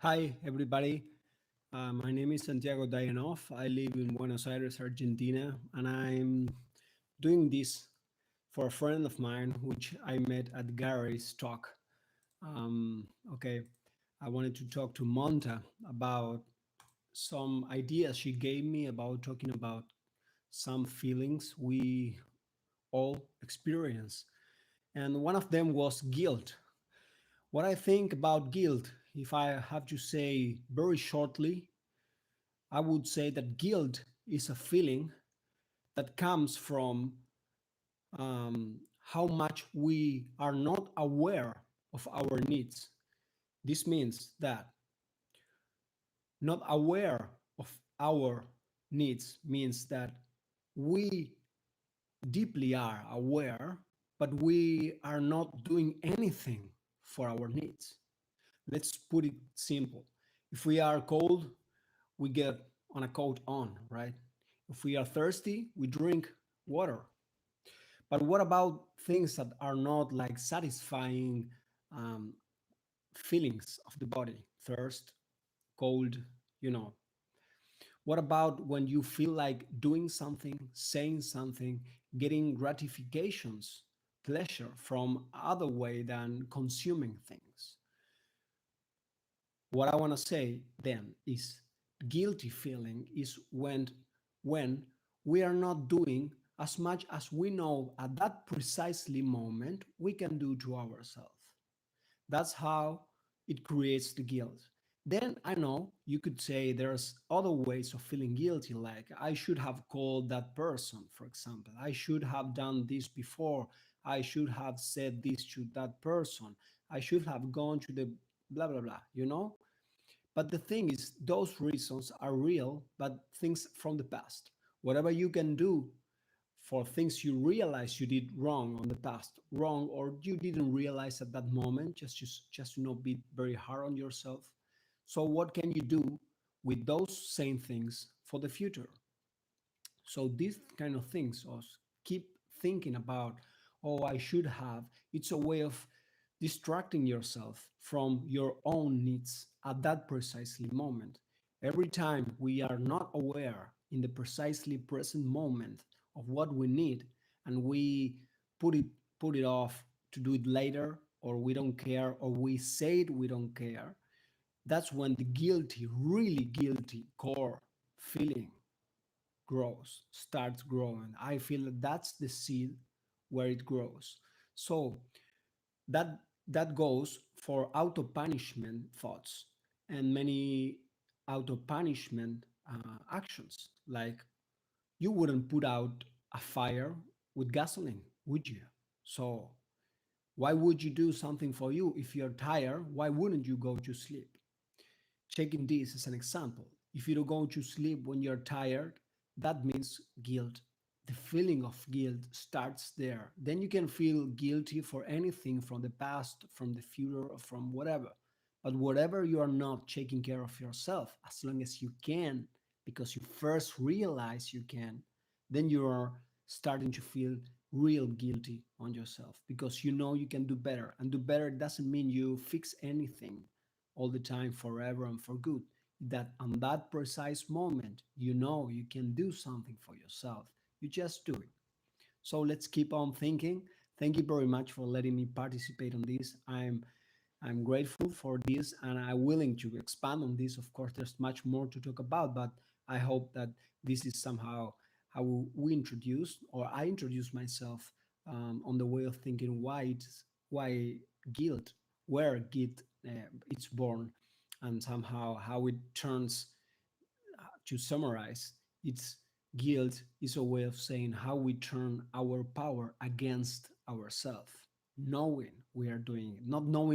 Hi, everybody. My name is Santiago Dayanov. I live in Buenos Aires, Argentina, and I'm doing this for a friend of mine, which I met at Gary's talk. Okay, I wanted to talk to Monta about some ideas she gave me about talking about some feelings we all experience. And one of them was guilt. What I think about guilt, if I have to say very shortly, I would say that guilt is a feeling that comes from how much we are not aware of our needs. This means that not aware of our needs means that we deeply are aware, but we are not doing anything for our needs. Let's put it simple. If we are cold, we get on a coat on, right? If we are thirsty, we drink water. But what about things that are not like satisfying um, feelings of the body? Thirst, cold, you know. What about when you feel like doing something, saying something, getting gratifications, pleasure from other way than consuming things? What I want to say then is guilty feeling is when we are not doing as much as we know at that precisely moment we can do to ourselves. That's how it creates the guilt. Then I know you could say there's other ways of feeling guilty, like I should have called that person, for example. I should have done this before. I should have said this to that person. I should have gone to the blah, blah, blah, you know? But the thing is, those reasons are real, but things from the past. Whatever you can do for things you realize you did wrong on the past, wrong, or you didn't realize at that moment, just to not be very hard on yourself. So what can you do with those same things for the future? So these kind of things, or keep thinking about, oh, I should have. It's a way of distracting yourself from your own needs at that precisely moment. Every time we are not aware in the precisely present moment of what we need, and we put it put it off to do it later, or we don't care, or we say it, we don't care, that's when the guilty, really guilty core feeling grows, starts growing. I feel that that's the seed where it grows. So that that goes for auto punishment thoughts and many auto punishment actions. Like you wouldn't put out a fire with gasoline, would you? So why would you do something for you if you're tired? Why wouldn't you go to sleep? Taking this as an example, if you don't go to sleep when you're tired, that means guilt. The feeling of guilt starts there. Then you can feel guilty for anything from the past, from the future, or from whatever. But whatever you are not taking care of yourself, as long as you can, because you first realize you can, then you are starting to feel real guilty on yourself because you know you can do better. And do better doesn't mean you fix anything all the time, forever and for good. That on that precise moment, you know you can do something for yourself. You just do it. So let's keep on thinking. Thank you very much for letting me participate on this. I'm grateful for this and I'm willing to expand on this. Of course, there's much more to talk about, but I hope that this is somehow how we introduce or I introduce myself on the way of thinking why guilt, where guilt it's born, and somehow how it turns to summarize, it's guilt is a way of saying how we turn our power against ourselves, knowing we are doing it, not knowing